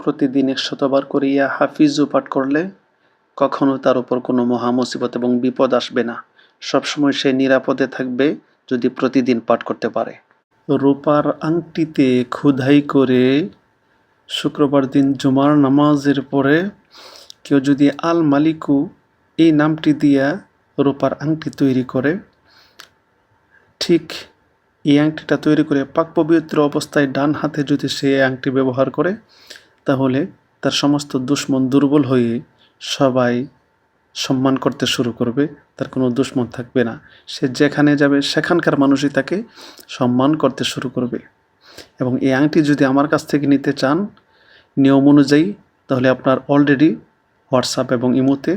প্রতিদিন ১০০বার করে ইয়া হাফিজু পাঠ করলে কখনো তার উপর কোনো মহা মুসিবত এবং বিপদ আসবে না। সবসময় সে নিরাপদে থাকবে যদি প্রতিদিন পাঠ করতে পারে। রূপার আংটিতে খোদাই করে শুক্রবার দিন জুমার নামাজের পরে কেউ যদি আল মালিকু এই নামটি দিয়া রূপার আংটি তৈরি করে, ঠিক এই আংটিটা তৈরি করে পাক পবিত্র অবস্থায় ডান হাতে যদি সে আংটি ব্যবহার করে, তাহলে তার সমস্ত দুশমন দুর্বল হয়ে সবাই সম্মান করতে শুরু করবে, তার কোনো দুশমন থাকবে না। সে যেখানে যাবে সেখানকার মানুষই তাকে সম্মান করতে শুরু করবে। এবং এই আংটি যদি আমার কাছ থেকে নিতে চান নিয়ম অনুযায়ী, তাহলে আপনার অলরেডি হোয়াটসঅ্যাপ এবং ইমোতে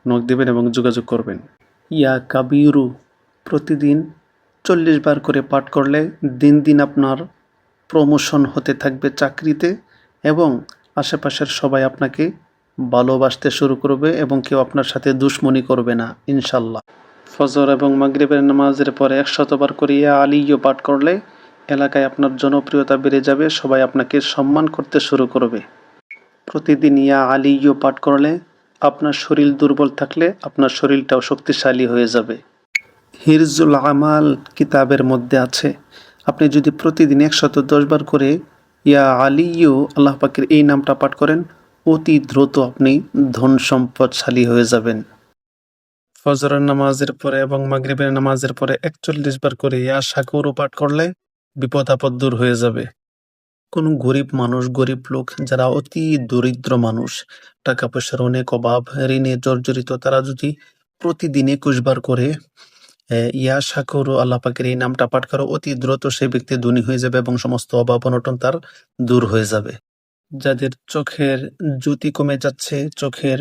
নক দেবেন এবং যোগাযোগ করবেন। ইয়া কাবিরু প্রতিদিন 40 বার করে পাঠ করলে দিন দিন আপনার প্রমোশন হতে থাকবে চাকরিতে, এবং আশেপাশের সবাই আপনাকে ভালোবাসতে শুরু করবে এবং কেউ আপনার সাথে দুশমনি করবে না ইনশাল্লাহ। ফজর এবং মাগরিবের নামাজের পরে 100 বার করে ইয়া আলিয়্য পাঠ করলে এলাকায় আপনার জনপ্রিয়তা বেড়ে যাবে, সবাই আপনাকে সম্মান করতে শুরু করবে। প্রতিদিন ইয়া আলিয়্য পাঠ করলে আপনার শরীর দুর্বল থাকলে আপনার শরীরটাও শক্তিশালী হয়ে যাবে। হিরজুল আমাল কিতাবের মধ্যে আছে, আপনি যদি প্রতিদিন 110 বার করে ইয়া আলিয়্য আল্লাহ পাকের এই নামটা পাঠ করেন, অতি দ্রুত আপনি ধন সম্পদশালী হয়ে যাবেন। ফজরের নামাজের পরে এবং মাগরিবের নামাজের পরে 41 বার করে ইয়া শাকুরও পাঠ করলে বিপদ আপদ দূর হয়ে যাবে। কোনো গরিব মানুষ, গরিব লোক যারা অতি দরিদ্র মানুষ, টাকা পয়সার অনেক অভাব, ঋণে জর্জরিত, তারা যদি প্রতিদিন 21 বার করে ইয়া শাকুরু আল্লাহ পাকের এই নামটা পাঠ করে, অতি দ্রুত সেই ব্যক্তি ধনী হয়ে যাবে এবং সমস্ত অভাব অনটন তার দূর হয়ে যাবে। যাদের চোখের জ্যোতি কমে যাচ্ছে, চোখের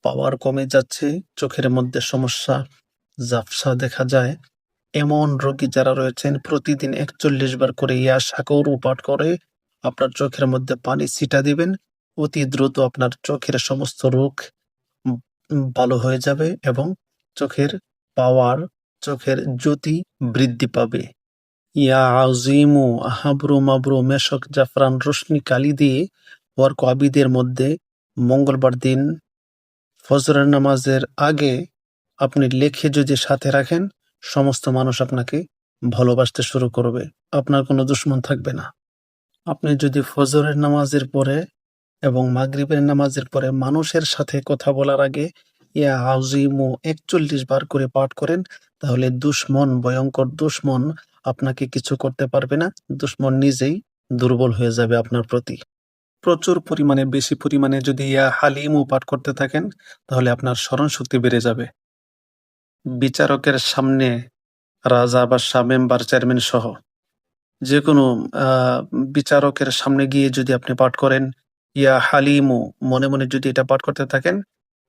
পাওয়ার কমে যাচ্ছে, চোখের মধ্যে সমস্যা, ঝাপসা দেখা যায়, এমন রোগী যারা রয়েছেন প্রতিদিন 41 বার করে ইয়া শাকুরু পাঠ করে আপনার চোখের মধ্যে পানি ছিটা দিবেন, অতি দ্রুত আপনার চোখের সমস্ত রোগ ভালো হয়ে যাবে এবং চোখের পাওয়ার, চোখের জ্যোতি বৃদ্ধি পাবে। ইয়া আজিমু হাবরু মাবরু মেশক জাফরান রোশনি কালি দিয়ে ওয়ার্ক আবিদের মধ্যে মঙ্গলবার দিন ফজরের নামাজের আগে আপনি লেখে যদি সাথে রাখেন, সমস্ত মানুষ আপনাকে ভালোবাসতে শুরু করবে, আপনার কোনো দুশমন থাকবে না। আপনি যদি ফজরের নামাজের পরে এবং মাগরিবের নামাজের পরে মানুষের সাথে কথা বলার আগে ইয়া আজিমু 41 বার করে পাঠ করেন, তাহলে দুশমন, ভয়ঙ্কর দুশমন আপনাকে কিছু করতে পারবে না, দুশমন নিজেই দুর্বল হয়ে যাবে আপনার প্রতি। প্রচুর পরিমাণে, বেশি পরিমাণে যদি ইয়া হালিমু পাঠ করতে থাকেন, তাহলে আপনার স্মরণ শক্তি বেড়ে যাবে। বিচারকের সামনে রাজা, বাদশা, মেম্বার, চেয়ারম্যান সহ যে কোনো বিচারকের সামনে গিয়ে যদি আপনি পাঠ করেন ইয়া হালিমু, মনে মনে যদি এটা পাঠ করতে থাকেন,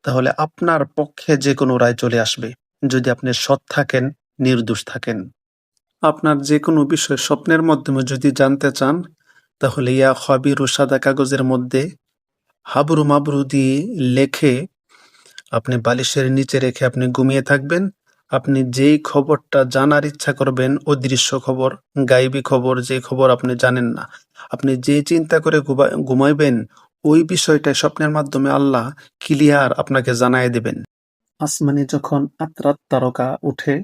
তাহলে আপনার পক্ষে যে কোনো রায় চলে আসবে, যদি আপনি সৎ থাকেন, নির্দোষ থাকেন। আপনার যে কোনো বিষয় স্বপ্নের মাধ্যমে যদি জানতে চান, তাহলে ইয়া খাবিরু সাদা কাগজের মধ্যে হাবরু মাবরু দিয়ে লেখে আপনি বালিশের নিচে রেখে আপনি ঘুমিয়ে থাকবেন। আপনি যেই খবরটা জানার ইচ্ছা করবেন, অদৃশ্য খবর, গায়েবী খবর, যে খবর আপনি জানেন না, আপনি যে চিন্তা করে ঘুমাইবেন, ওই বিষয়টাই স্বপ্নের মাধ্যমে আল্লাহ ক্লিয়ার আপনাকে জানায় দেবেন। আসমানে যখন আতরাত তারকা উঠে,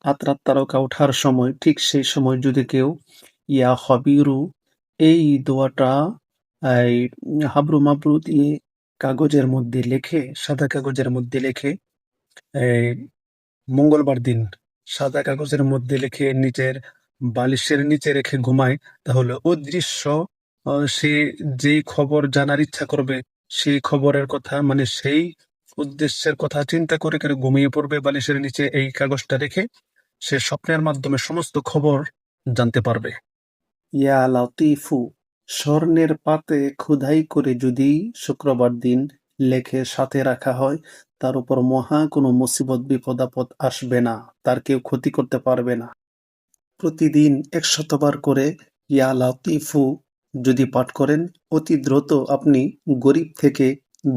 আতরাত তারকা ওঠার সময়, ঠিক সেই সময় যদি কেউ ইয়া খবিরু এই দোয়াটা এই হাবরু মাবরু দিয়ে কাগজের মধ্যে লেখে, সাদা কাগজের মধ্যে লেখে, মঙ্গলবার দিন সাদা কাগজের মধ্যে লিখে নিচের বালিশের নিচে রেখে ঘুমায়, তাহলে অদৃশ্য সে যেই খবর জানার ইচ্ছা করবে, সেই খবরের কথা, মানে সেই উদ্দেশ্যের কথা চিন্তা করে করে ঘুমিয়ে পড়বে বালিশের নিচে এই কাগজটা রেখে, সে স্বপ্নের মাধ্যমে সমস্ত খবর জানতে পারবে। ইয়া লতিফু স্বর্ণের পাতে খোদাই করে যদি শুক্রবার দিন লেখে সাথে রাখা হয়, তার উপর মহা কোনো মুসিবত বিপদ আপদ আসবে না, তার কেউ ক্ষতি করতে পারবে না। প্রতিদিন 100 বার করে ইয়া লতিফু যদি পাঠ করেন, অতি দ্রুত আপনি গরিব থেকে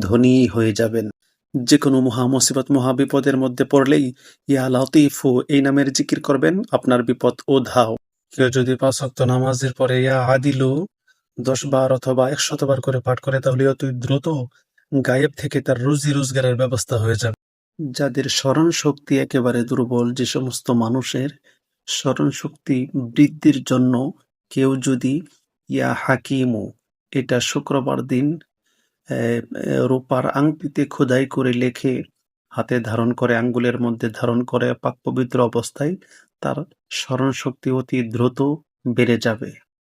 ধনী হয়ে যাবেন। যে কোনো মহা মুসিবত, মহা বিপদের মধ্যে পড়লেই ইয়া লতিফু এই নামের জিকির করবেন, আপনার বিপদ ওধাও। কেউ যদি 5 ওয়াক্ত নামাজের পরে ইয়া আদিলু 10 বার অথবা 100 বার করে পাঠ করে তাহলে অতি দ্রুত গায়েব থেকে তার রুজি রোজগারের ব্যবস্থা হয়ে যাবে। যাদের স্মরণ শক্তি একেবারে দুর্বল, যে সমস্ত মানুষের স্মরণ শক্তি বৃদ্ধির জন্য কেউ যদি ইয়া হাকিমু এটা শুক্রবার দিন রূপার আংটিতে খোদাই করে লেখে হাতে ধারণ করে, আঙ্গুলের মধ্যে ধারণ করে পাক পবিত্র অবস্থায়, তার স্মরণ শক্তি অতি দ্রুত বেড়ে যাবে।